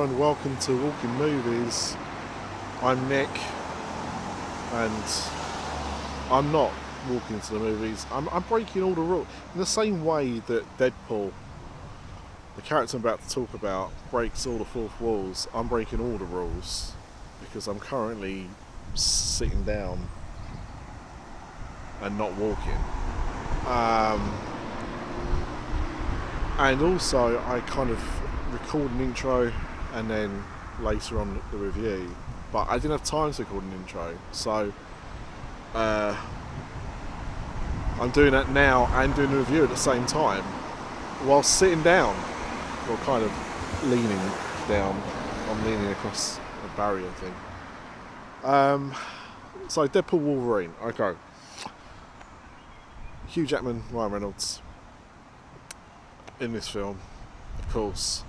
and welcome to Walking Movies. I'm Nick, and I'm not walking into the movies. I'm breaking all the rules. In the same way that Deadpool, the character I'm about to talk about, breaks all the fourth walls, I'm breaking all the rules because I'm currently sitting down and not walking. And also I kind of record an intro and then later on the review, but I didn't have time to record an intro, so I'm doing that now and doing the review at the same time while sitting down, or kind of leaning down. I'm leaning across a barrier thing. So Deadpool, Wolverine. Okay. Hugh Jackman, Ryan Reynolds in this film, of course.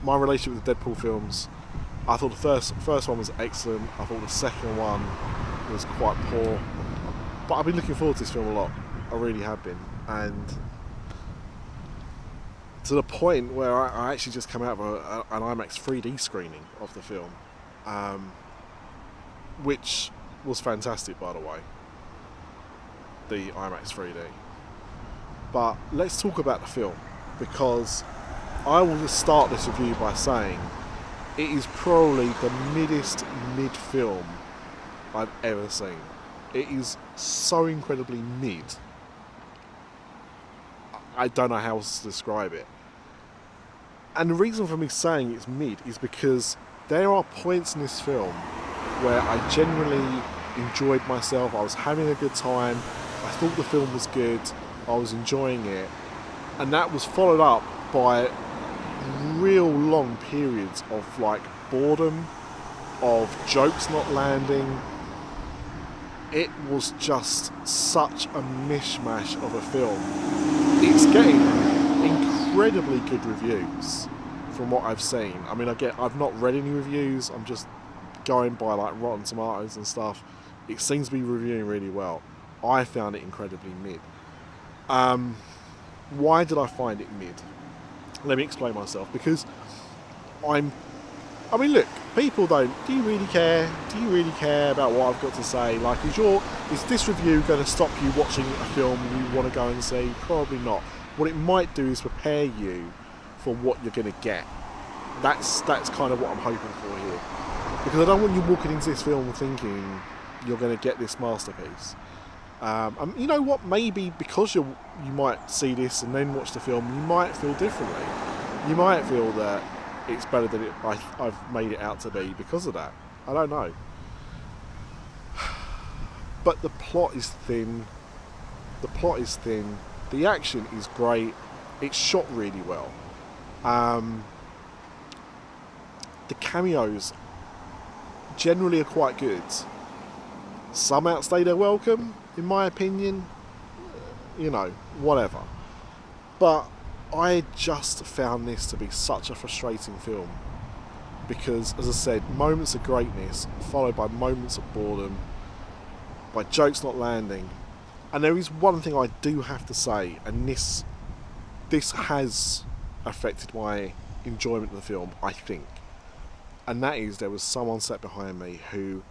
My relationship with the Deadpool films, I thought the first one was excellent. I thought the second one was quite poor, but I've been looking forward to this film a lot. I really have been, and to the point where I actually just came out of an IMAX 3D screening of the film, which was fantastic, by the way, the IMAX 3D. But let's talk about the film, because I will just start this review by saying it is probably the mid film I've ever seen. It is so incredibly mid. I don't know how else to describe it. And the reason for me saying it's mid is because there are points in this film where I genuinely enjoyed myself. I was having a good time. I thought the film was good. I was enjoying it. And that was followed up by real long periods of like boredom, of jokes not landing. It was just such a mishmash of a film. It's getting incredibly good reviews from what I've seen. I mean, I've not read any reviews. I'm just going by like Rotten Tomatoes and stuff. It seems to be reviewing really well. I found it incredibly mid. Why did I find it mid? Let me explain myself. Because I mean, look, people don't. Do you really care? Do you really care about what I've got to say? Like, is this review going to stop you watching a film you want to go and see? Probably not. What it might do is prepare you for what you're going to get. That's kind of what I'm hoping for here. Because I don't want you walking into this film thinking you're going to get this masterpiece. And you know what? Maybe because you might see this and then watch the film, you might feel differently. You might feel that it's better than I've made it out to be because of that. I don't know. But the plot is thin. The action is great. It's shot really well. The cameos generally are quite good. Some outstay their welcome, in my opinion. You know, whatever. But I just found this to be such a frustrating film. Because, as I said, moments of greatness followed by moments of boredom, by jokes not landing. And there is one thing I do have to say, and this has affected my enjoyment of the film, I think. And that is, there was someone sat behind me who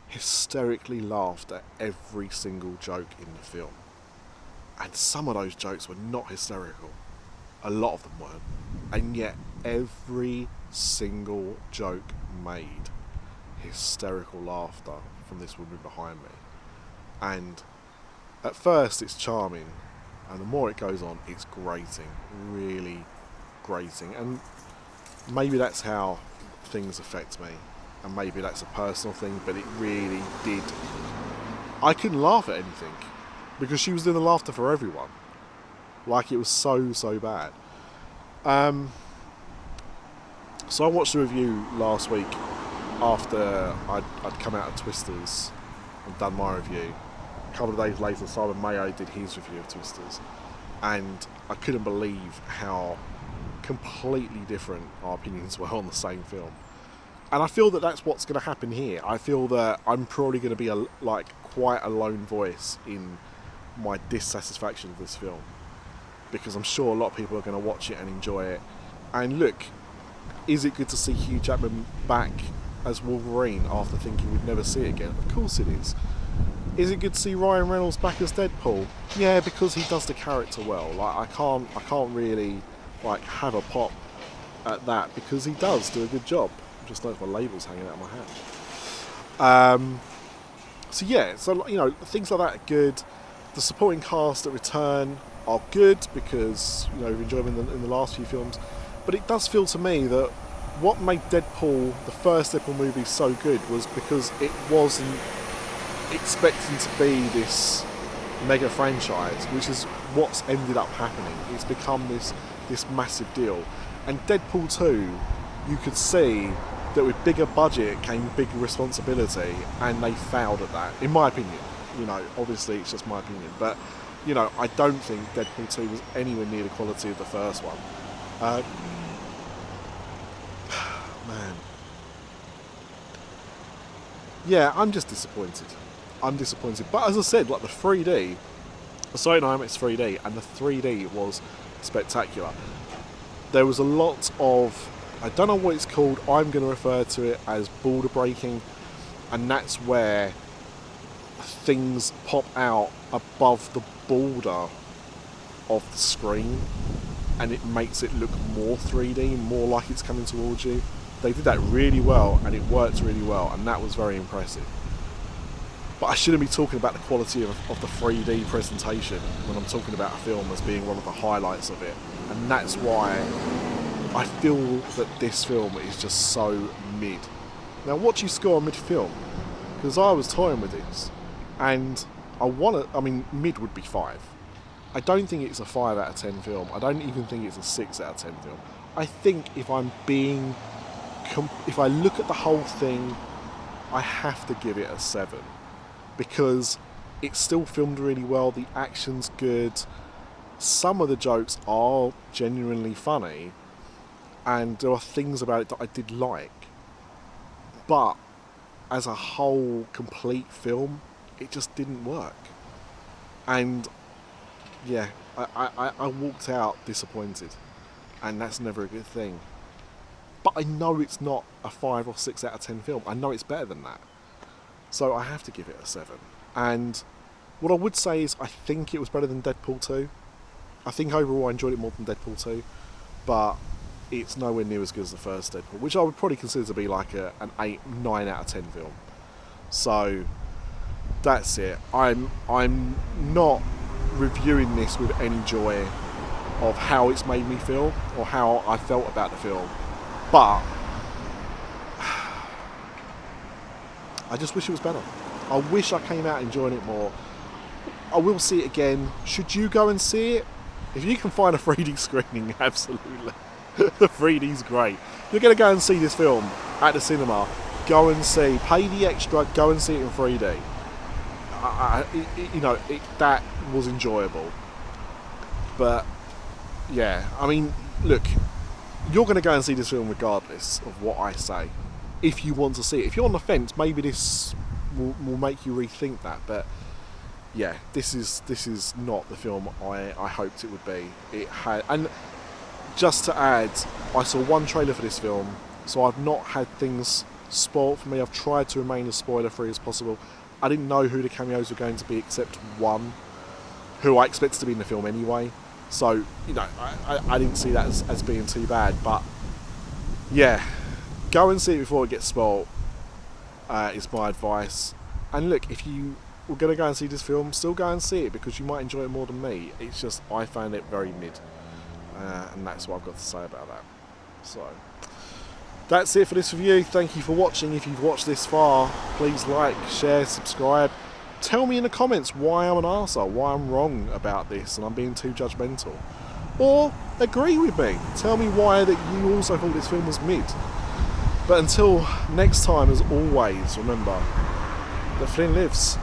hysterically laughed at every single joke in the film. And some of those jokes were not hysterical. A lot of them weren't. And yet, every single joke made hysterical laughter from this woman behind me. And at first it's charming, and the more it goes on, it's grating, really grating. And maybe that's how things affect me, and maybe that's a personal thing, but it really did. I couldn't laugh at anything because she was doing the laughter for everyone. Like, it was so bad. So I watched the review last week after I'd come out of Twisters and done my review. A couple of days later, Simon Mayo did his review of Twisters, and I couldn't believe how completely different our opinions were on the same film. And I feel that that's what's going to happen here. I feel that I'm probably going to be quite a lone voice in my dissatisfaction with this film, because I'm sure a lot of people are going to watch it and enjoy it. And look, Is it good to see Hugh Jackman back as Wolverine after thinking we'd never see it again? Of course it is. Is it good to see Ryan Reynolds back as Deadpool? Yeah, because he does the character well. Like I can't really like have a pop at that because he does do a good job. Just notice my label's hanging out of my hand. So yeah, so you know, things like that are good. The supporting cast that return are good because you know we've enjoyed them in the last few films. But it does feel to me that what made Deadpool, the first Deadpool movie, so good was because it wasn't expecting to be this mega franchise, which is what's ended up happening. It's become this massive deal. And Deadpool 2, you could see that with bigger budget came bigger responsibility, and they failed at that, in my opinion. You know, obviously it's just my opinion, but you know, I don't think Deadpool 2 was anywhere near the quality of the first one. Man. Yeah, I'm just disappointed. But as I said, like the 3D, I saw it in IMAX 3D, and the 3D was spectacular. There was a lot of, I don't know what it's called, I'm going to refer to it as border breaking, and that's where things pop out above the border of the screen, and it makes it look more 3D, more like it's coming towards you. They did that really well, and it worked really well, and that was very impressive. But I shouldn't be talking about the quality of the 3D presentation when I'm talking about a film as being one of the highlights of it. And that's why I feel that this film is just so mid. Now, what do you score on mid-film? Because I was toying with this, and mid would be 5. I don't think it's a 5 out of 10 film. I don't even think it's a 6 out of 10 film. I think if I look at the whole thing, I have to give it a 7. Because it's still filmed really well, the action's good, some of the jokes are genuinely funny, and there are things about it that I did like. But as a whole, complete film, it just didn't work. And yeah, I walked out disappointed, and that's never a good thing. But I know it's not a 5 or 6 out of 10 film. I know it's better than that. So I have to give it a 7. And what I would say is I think it was better than Deadpool 2. I think overall I enjoyed it more than Deadpool 2. But it's nowhere near as good as the first Deadpool, which I would probably consider to be like an 8, 9 out of 10 film. So that's it. I'm not reviewing this with any joy of how it's made me feel or how I felt about the film. But I just wish it was better. I wish I came out enjoying it more. I will see it again. Should you go and see it? If you can find a 3D screening, absolutely. The 3D's great. You're going to go and see this film at the cinema. Go and see. Pay the extra. Go and see it in 3D. That was enjoyable. But yeah, I mean, look, you're going to go and see this film regardless of what I say. If you want to see it. If you're on the fence, maybe this will make you rethink that. But yeah, this is not the film I hoped it would be. It had, and just to add, I saw one trailer for this film, so I've not had things spoiled for me. I've tried to remain as spoiler-free as possible. I didn't know who the cameos were going to be except one, who I expected to be in the film anyway. So, you know, I didn't see that as being too bad. But yeah, go and see it before it gets spoiled, is my advice. And look, if you were going to go and see this film, still go and see it because you might enjoy it more than me. It's just, I found it very mid. And that's what I've got to say about that. So, that's it for this review. Thank you for watching. If you've watched this far, please like, share, subscribe. Tell me in the comments why I'm an arsehole, why I'm wrong about this and I'm being too judgmental. Or agree with me. Tell me why that you also thought this film was mid. But until next time, as always, remember that Flynn lives.